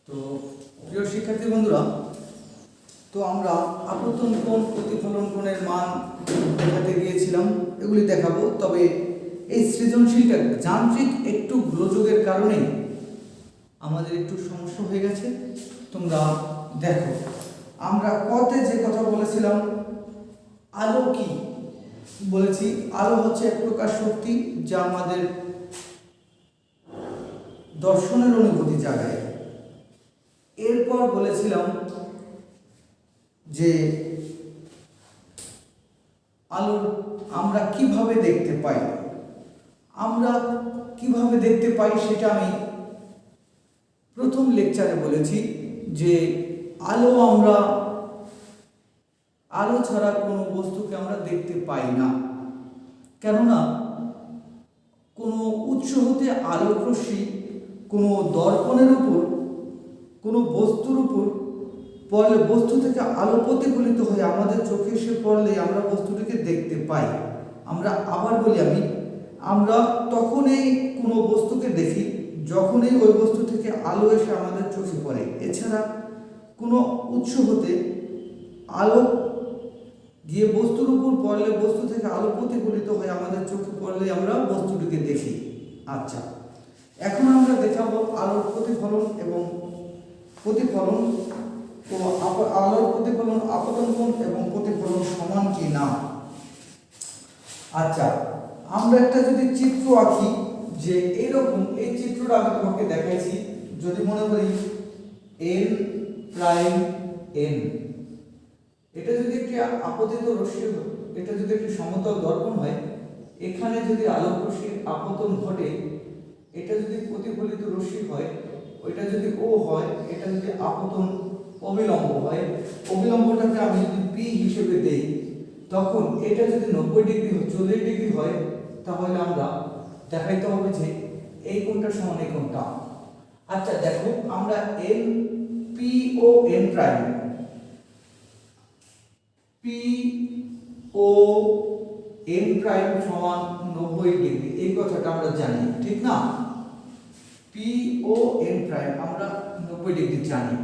তো প্রিয় শিক্ষার্থী বন্ধুরা, তো আমরা আপতন কোণ প্রতিফলন কোণের মান দেখাতে গিয়েছিলাম, এগুলি দেখাবো। তবে এই সৃজনশীলটা যান্ত্রিক একটু গোলযোগের কারণে আমাদের একটু সমস্যা হয়ে গেছে। তোমরা দেখো, আমরা কতে যে কথা বলেছিলাম, আলো কি বলেছি? আলো হচ্ছে এক প্রকার শক্তি যা আমাদের দর্শনের অনুভূতি জাগায়। এরপর বলেছিলাম যে আলো আমরা কিভাবে দেখতে পাই। আমরা কিভাবে দেখতে পাই সেটা আমি প্রথম লেকচারে বলেছি যে আলো ছাড়া কোনো বস্তুকে আমরা দেখতে পাই না, কেননা কোনো উৎস হতে আলোক রশ্মি কোনো দর্পণের উপর কোনো বস্তুর উপর পড়লে বস্তু থেকে আলো প্রতিফলিত হয়ে আমাদের চোখে এসে পড়লে আমরা বস্তুটিকে দেখতে পাই। আমরা আবার বলি আমরা তখনই কোনো বস্তুকে দেখি যখনই ওই বস্তু থেকে আলো এসে আমাদের চোখে পড়ে। এছাড়া কোনো উৎস হতে আলো গিয়ে বস্তুর উপর পড়লে বস্তু থেকে আলো প্রতিফলিত হয়ে আমাদের চোখে পড়লে আমরা বস্তুটিকে দেখি। আচ্ছা, এখন আমরা দেখাবো আলোর প্রতিফলন এবং প্রতিফলন ও আলোর প্রতিফলন আপতন কোণ এবং প্রতিফলন সমান কি না। আচ্ছা, আমরা একটা যদি চিত্র আঁকি, যে এইরকম এই চিত্রটা আমি তোমাকে দেখাইছি, যদি মনে করি n প্রাইম n, এটা যদি একটি আপতিত রশ্মি, এটা যদি একটি সমতল দর্পণ হয়, এখানে যদি আলোক রশ্মির আপতন ঘটে, এটা যদি প্রতিফলিত রশ্মি হয়, ওইটা যদি ও হয়, এটা যদি আপতন অবিলম্ব হয়, অবিলম্বটাকে আমি যদি p হিসেবে দেই, তখন এটা যদি 90 ডিগ্রি 40 ডিগ্রি হয়, তাহলে আমরা দেখাইতে হবে যে এই কোণটা সমান এই কোণটা। আচ্ছা দেখো, আমরা n p ও n প্রাইম, p ও n প্রাইম সমান 90 ডিগ্রি, এই কথাটা আমরা জানি, ঠিক না? p ও n প্রাইম আমরা 90 ডিগ্রি জানি।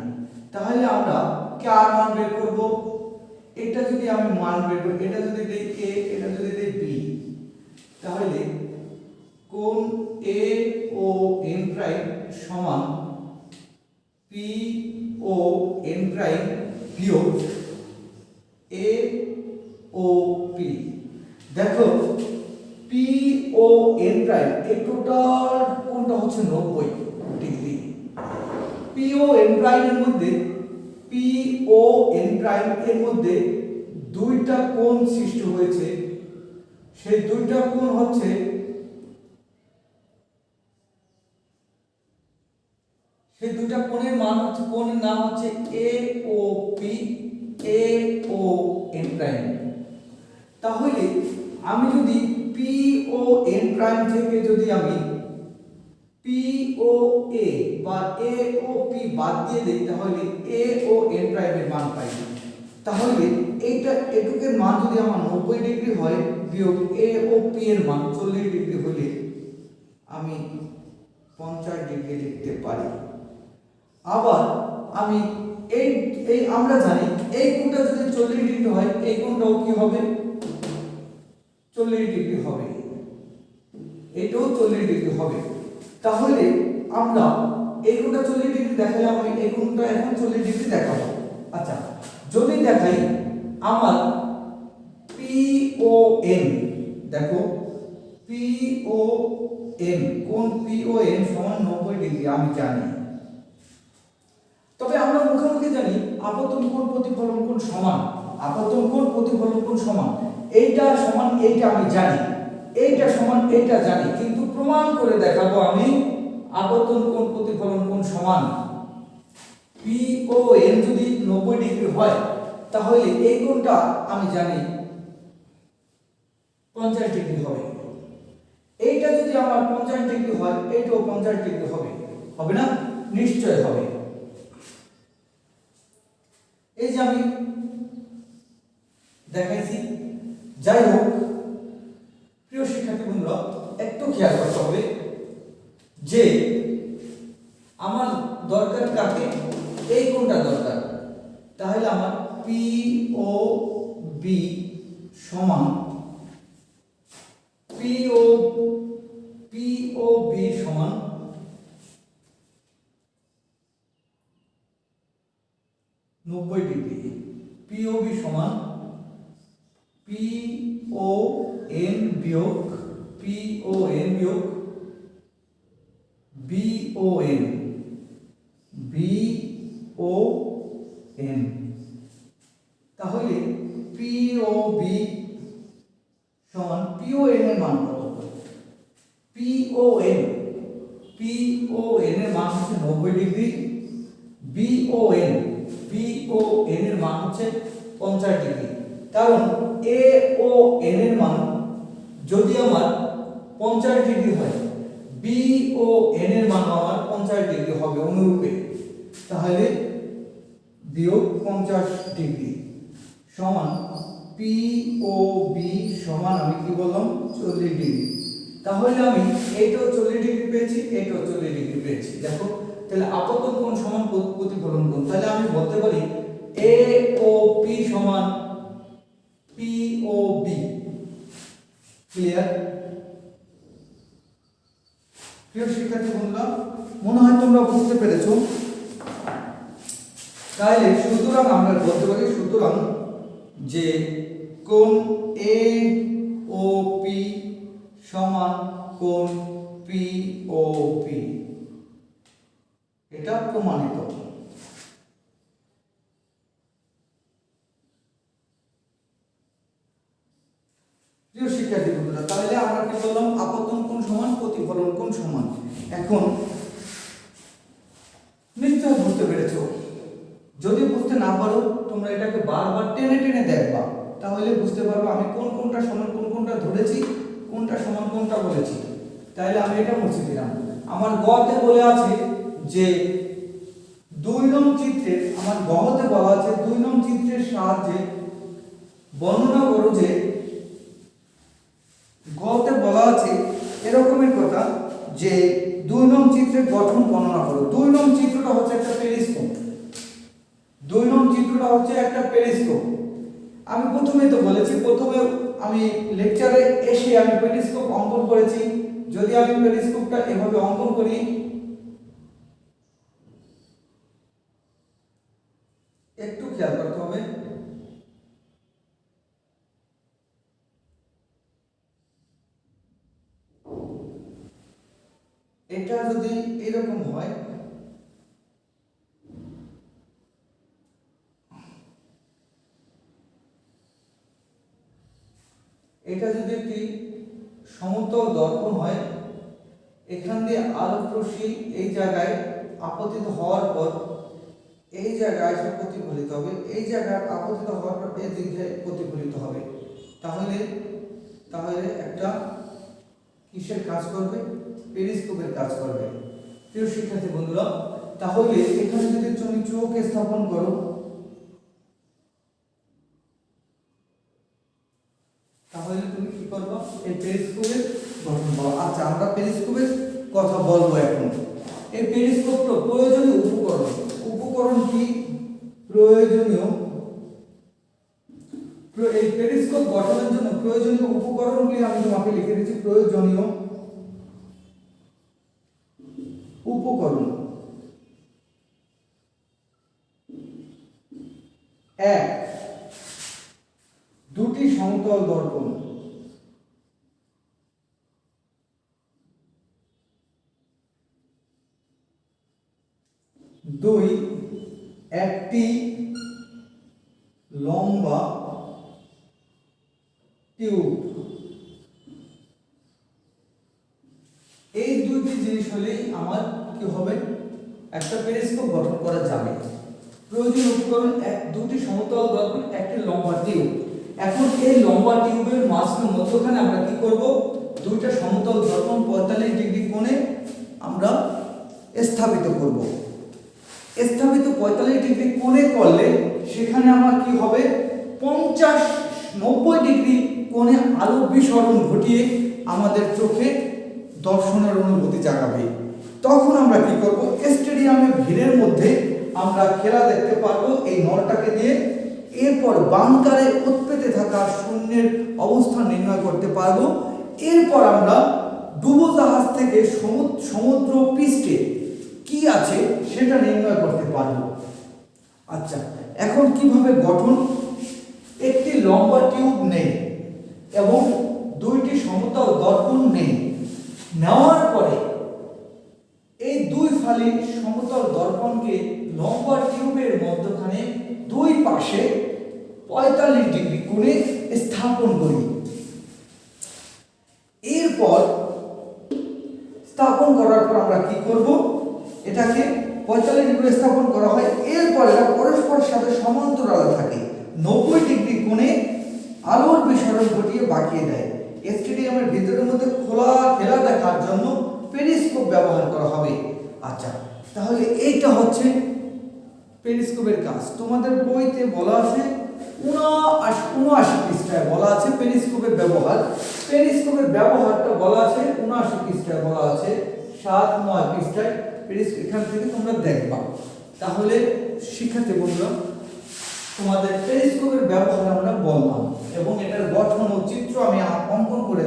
তাহলে আমরা কার মান বের করব? এটা যদি আমি মান বের করি, এটা যদি দেই a, এটা যদি দেই b, তাহলে কোণ a ও n প্রাইম সমান p ও n প্রাইম বিয়োগ a ও p। দেখো, p ও n প্রাইম এই টোটাল কোণটা হচ্ছে 90 ডিগ্রি। p ও n প্রাইম এর মধ্যে p ও n প্রাইম এর মধ্যে দুইটা কোণ সৃষ্টি হয়েছে। সেই দুইটা কোণ হচ্ছে সেই দুইটা কোণের মান হচ্ছে, কোণের নাম হচ্ছে a ও p, a ও n প্রাইম। তাহলে আমি যদি p ও n প্রাইম থেকে যদি আমি p ও a বা a ও p বাদ দিয়ে দেই, তাহলে a ও n প্রাইমের মান পাই। তাহলে এটুকের মান যদি আমার 90 ডিগ্রি হয় বিয়োগ a ও p এর মান 40 ডিগ্রি হলে আমি 50 ডিগ্রি লিখতে পারি। আবার আমি এই আমরা জানি এই কোণটা যদি 40 ডিগ্রি হয়, এই কোণটাও কি হবে? 40 ডিগ্রি হবে, এটাও 40 ডিগ্রি হবে। তাহলে আমরা এই কোণটা 40 ডিগ্রি দেখালে আমি এই কোণটা এখন 40 ডিগ্রি দেখাবো। আচ্ছা, যদি দেখাই আমার p ও n, দেখো p ও n, কোণ p ও n সমান 90 ডিগ্রি আমি জানি। তবে আমরা মুখোমুখি জানি আপতন কোণ প্রতিফলন কোণ সমান, আপতন কোণ প্রতিফলন কোণ সমান, এইটা সমান এইটা আমি জানি, এইটা সমান এইটা জানি, কিন্তু প্রমাণ করে দেখাবো আমি আপতন কোণ প্রতিফলন কোণ সমান। p ও n যদি 90 ডিগ্রি হয়, তাহলে এই কোণটা আমি জানি 50 ডিগ্রি হবে। এইটা যদি আমার 50 ডিগ্রি হয়, এইটাও 50 ডিগ্রি হবে, হবে না? নিশ্চয় হবে। এই যে আমি দেখাইছি। যাই হোক প্রিয় শিক্ষার্থী বন্ধুরা, একটু খেয়াল করতে হবে যে আমার দরকার কাকে, এই কোণটা দরকার। তাহলে আমার পি ও বি সমান পি ও বি সমান 90 ডিগ্রি। পি ও বি সমান পি ও এন বিয়োগ পি ও এন বিয়োগ বি ও এন তাহলে পি ও বি সমান পি ও এন এর মান কত? পি ও এন এর মান হচ্ছে 90 ডিগ্রি, বি ও এন এর মান হচ্ছে 50 ডিগ্রি। কারণ এ ও এন এর মান যদি আমার 50 ডিগ্রি হয়, বি ও এন এর মান আমার 50 ডিগ্রি হবে অনুরূপে। তাহলে বিয়োগ 50 ডিগ্রি সমান পি ও বি সমান আমি কি বললাম 40 ডিগ্রি। তাহলে আমি এইটাও 40 ডিগ্রি পেয়েছি, এইটাও 40 ডিগ্রি পেয়েছি। দেখো তাহলে আপতন কোণ সমান প্রতিফলন কোণ। তাহলে আমি বলতে পারি এ ও পি সমান পি ও বি। ক্লিয়ার? প্রিয় শিক্ষার্থী বন্ধুরা, মনে হয় তোমরা বুঝতে পেরেছো। তাহলে সুতরাং আমরা বলতে পারি সুতরাং যে কোণ এ ও পি সমান কোণ পি ও পি, এটা প্রমাণিত। প্রিয় শিক্ষার্থী বন্ধুরা, তাহলে আমরা কি বললাম আপতন কোণ সমান প্রতিফলন কোণ সমান। এখন নিশ্চয় বুঝতে পেরেছো। যদি বুঝতে না পারো তোমরা এটাকে বারবার টেনে টেনে দেখবা, তাহলে বুঝতে পারবে আমি কোনটা সমান কোনটা ধরেছি, কোনটা সমান কোনটা বলেছি। তাহলে আমি এটা মুছে দিলাম। আমার গতে বলে আছে যে 2 নং চিত্রের, আমার গতে বলা আছে 2 নং চিত্রের সাহায্যে বর্ণনা করো যে, গতে বলা আছে এরকমের কথা যে 2 নং চিত্রের গঠন বর্ণনা করো। 2 নং চিত্রটা হচ্ছে একটা পেরিস্কোপ। 2 নং চিত্রটা হচ্ছে একটা পেরিস্কোপ। আমি প্রথমেই তো বলেছি, প্রথমে আমি লেকচারে এসে আমি পেরিস্কোপ অঙ্কন করেছি। যদি আমি পেরিস্কোপটা এভাবে অঙ্কন করি, একটু খেয়াল করতে হবে। এটা যদি এরকম হয়, এটা যদি একটি সমতল দর্পণ হয়, এখান দিয়ে আলোক রশ্মি এই জায়গায় আপতিত হওয়ার পর এই জায়গায় এসে প্রতিফলিত হবে, এই জায়গায় আপতিত হওয়ার পর এই দিকে প্রতিফলিত হবে। তাহলে একটা কিসের কাজ করবে? পেরিস্কোপের কাজ করবে। প্রিয় শিক্ষার্থী বন্ধুরা, তাহলে এখানে যদি তুমি চোখ স্থাপন করো, তাহলে তুমি কি করবে? এই পেরিস্কোপের গঠন পাবো। আচ্ছা, আমরা পেরিস্কোপের কথা বলবো এখন। এই পেরিস্কোপটা প্রয়োজনীয় উপকরণ কি? প্রয়োজনীয় এই পেরিস্কোপ গঠনের জন্য প্রয়োজনীয় উপকরণগুলি আমি তোমাকে লিখে দিচ্ছি। প্রয়োজনীয় উপকরণ: 1 দুটি সমতল দর্পণ, 2 একটি লম্বা টিউব। এই দুটি জিনিস হলেই আমার কি হবে? একটা পেরিস্কোপ গঠন করা যাবে। প্রয়োজনীয় উপকরণ: দুটি সমতল দর্পণ, একটি লম্বা টিউব। এখন এই লম্বা টিউবের মধ্যখানে আমরা কি করব? দুইটা সমতল দর্পণ 45 ডিগ্রি কোণে আমরা স্থাপিত করব। স্থাপিত 45 ডিগ্রি কোণে করলে সেখানে আমার কি হবে? 90 ডিগ্রি কোণে আলো বিসরণ ঘটিয়ে আমাদের চোখে দর্শনের অনুভূতি জাগাবে। তখন আমরা কি করব, স্টেডিয়ামে ভিড়ের মধ্যে আমরা খেলা দেখতে পারবো এই নলটাকে দিয়ে। এরপর বাংকারে উৎপেতে থাকা শূন্যের অবস্থান নির্ণয় করতে পারবো। এরপর আমরা ডুবোজাহাজ থেকে সমুদ্র পৃষ্ঠে কি আছে সেটা নির্ণয় করতে পারবো। আচ্ছা, এখন কিভাবে গঠন, একটি লম্বা টিউব নেই এবং দুইটি সমতল দর্পণ নেই। নেওয়ার পরে এই দুই ফালি সমতল দর্পণকে লম্বা টিউবের মধ্যখানে দুই পাশে 45 ডিগ্রি কোণে স্থাপন করি। এরপর স্থাপন করার পর আমরা কি করব, এটাকে 45 ডিগ্রি স্থাপন করা হয়। এরপর এরা পরস্পরের সাথে সমান্তরালে থাকে, 90 ডিগ্রি কোণে আলোর বিসরণ ঘটিয়ে বাঁকিয়ে দেয়। স্টেডিয়ামের ভিতরের মধ্যে খোলা খেলা দেখার জন্য পেরিস্কোপ ব্যবহার করা হবে। আচ্ছা, তাহলে এইটা হচ্ছে পেরিস্কোপের কাজ। তোমাদের বইতে বলা আছে 79 পৃষ্ঠায় বলা আছে পেরিস্কোপের ব্যবহার। পেরিস্কোপের ব্যবহারটা বলা আছে 79 পৃষ্ঠায় বলা আছে, 7-9 পৃষ্ঠায় পেরিস্কোপ, এখান থেকে তোমরা দেখবা। তাহলে শিক্ষার্থী বন্ধুরা, তোমাদের পেরিস্কোপের ব্যবহার আমরা বললাম এবং এটার গঠন ও চিত্র আমি অঙ্কন করে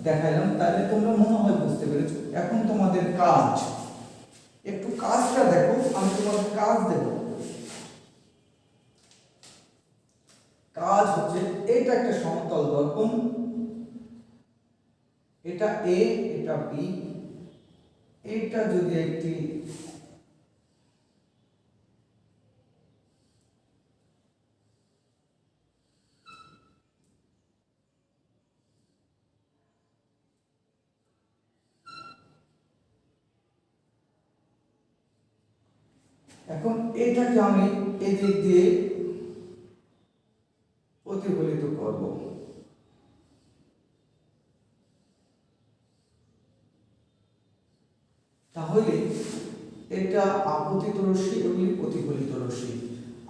দেখাইলাম, তাহলে তোমরা মনে হয় বুঝতে পেরেছো। এখন তোমাদের কাজ, একটু কাজটা দেখো, আমি তোমাদের কাজ দেব। কাজ হচ্ছে, এটা একটা সমতল দর্পণ, এটা এ, এটা বি, এটা যদি একটি এখন এটাকে আমি এদিক দিয়ে প্রতিফলিত করব। তাহলে এটা আপতিত রশ্মি, এগুলি প্রতিফলিত রশ্মি।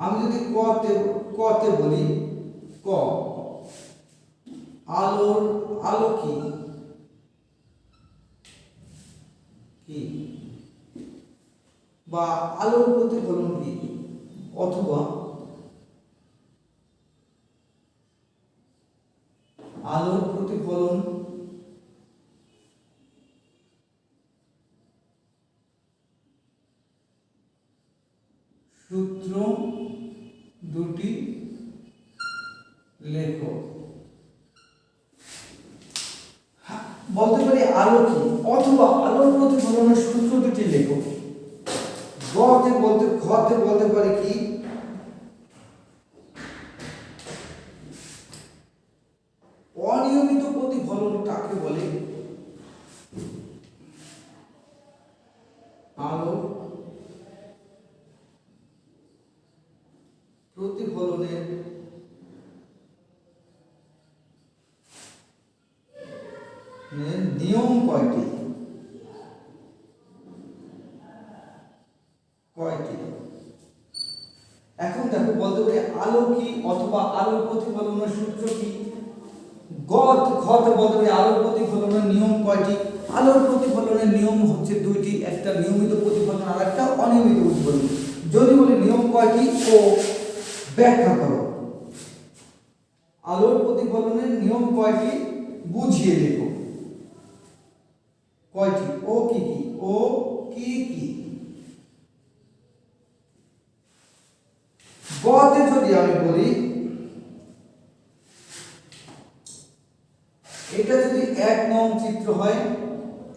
আমি যদি কতে বলি, ক আলো কি বা আলোর প্রতিফলন কি, অথবা আলোর প্রতিফলন সূত্র দুটি লেখো। বলতে পারি আলো কি, অথবা আলোর প্রতিফলনের সূত্র দুটি লেখো। ঘতে বলতে পারি কি, অনিয়মিত প্রতিফলন কাকে বলে, আলো প্রতিফলনের নিয়ম কয়টি? এখন দেখো, বলতে পারি আলো কি অথবা আলোর প্রতিফলনের সূত্র কি। ঘতে বলতে পারি আলোর প্রতিফলনের নিয়ম কয়টি? আলোর প্রতিফলনের নিয়ম হচ্ছে দুইটি, একটা নিয়মিত প্রতিফলন আর একটা অনিয়মিত প্রতিফলন। যদি বলি নিয়ম কয়টি ও ব্যাখ্যা করো। আলোর প্রতিফলনের নিয়ম কয়টি বুঝিয়ে লেখো। কয়টি? ও কি কি? ও কি কি? গতে যদি আমি বলি, এটা যদি 1 নং চিত্র হয়,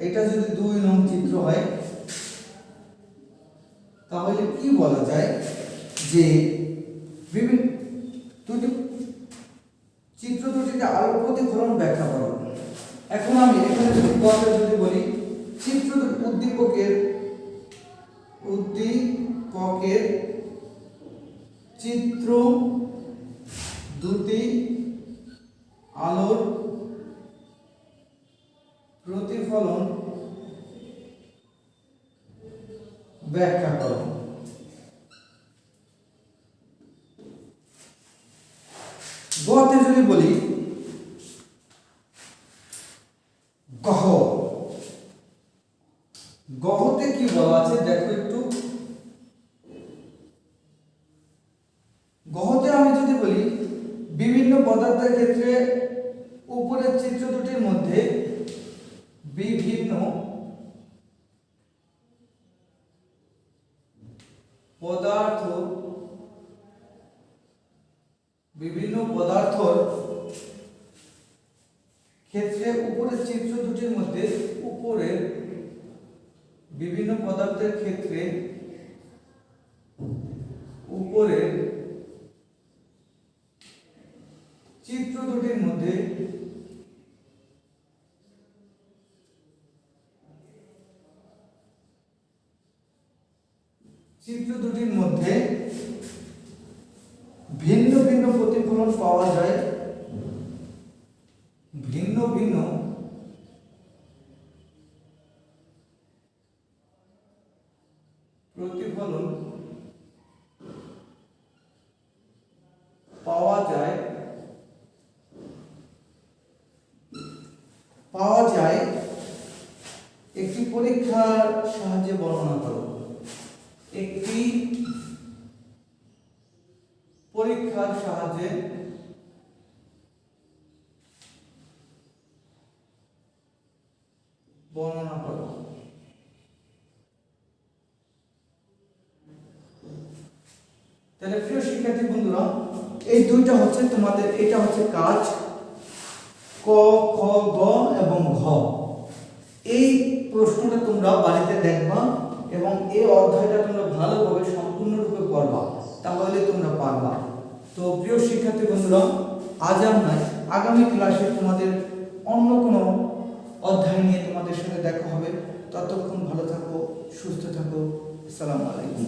এটা যদি 2 নং চিত্র হয়, তাহলে কি বলা যায় যে বিভিন্ন দুটি চিত্র দুটিতে আলোর প্রতিফলন ব্যাখ্যা করো। এখন আমি এখানে যদি গতে যদি বলি, চিত্র উদ্দীপকের চিত্র দুটি আলোর প্রতিফলন ব্যাখ্যা করো। গতে যদি বলি, গহ পদার্থের ক্ষেত্রে উপরের চিত্র দুটির মধ্যে বিভিন্ন পদার্থর ক্ষেত্রে উপরের চিত্র দুটির মধ্যে উপরের বিভিন্ন পদার্থের ক্ষেত্রে উপরের চিত্র দুটির মধ্যে ভিন্ন ভিন্ন প্রতিফলন পাওয়া যায়, ভিন্ন ভিন্ন প্রতিফলন পাওয়া যায় একটি পরীক্ষার সাহায্যে বর্ণনা করো। একটি পরীক্ষার সাহায্যে বর্ণনা করো। তাহলে প্রিয় শিক্ষার্থী বন্ধুরা, এই দুইটা হচ্ছে তোমাদের, এটা হচ্ছে কাজ ক, খ, গ এবং ঘ। এই প্রশ্নটা তোমরা বাড়িতে দেখবা এবং এই অধ্যায়টা তোমরা ভালোভাবে সম্পূর্ণরূপে পড়বা, তাহলে তোমরা পারবা। তো প্রিয় শিক্ষার্থী বন্ধুরা, আজ আমরা আগামী ক্লাসে তোমাদের অন্য কোনো অধ্যায় নিয়ে তোমাদের সাথে দেখা হবে। ততক্ষণ ভালো থাকো, সুস্থ থাকো। আসসালামু আলাইকুম।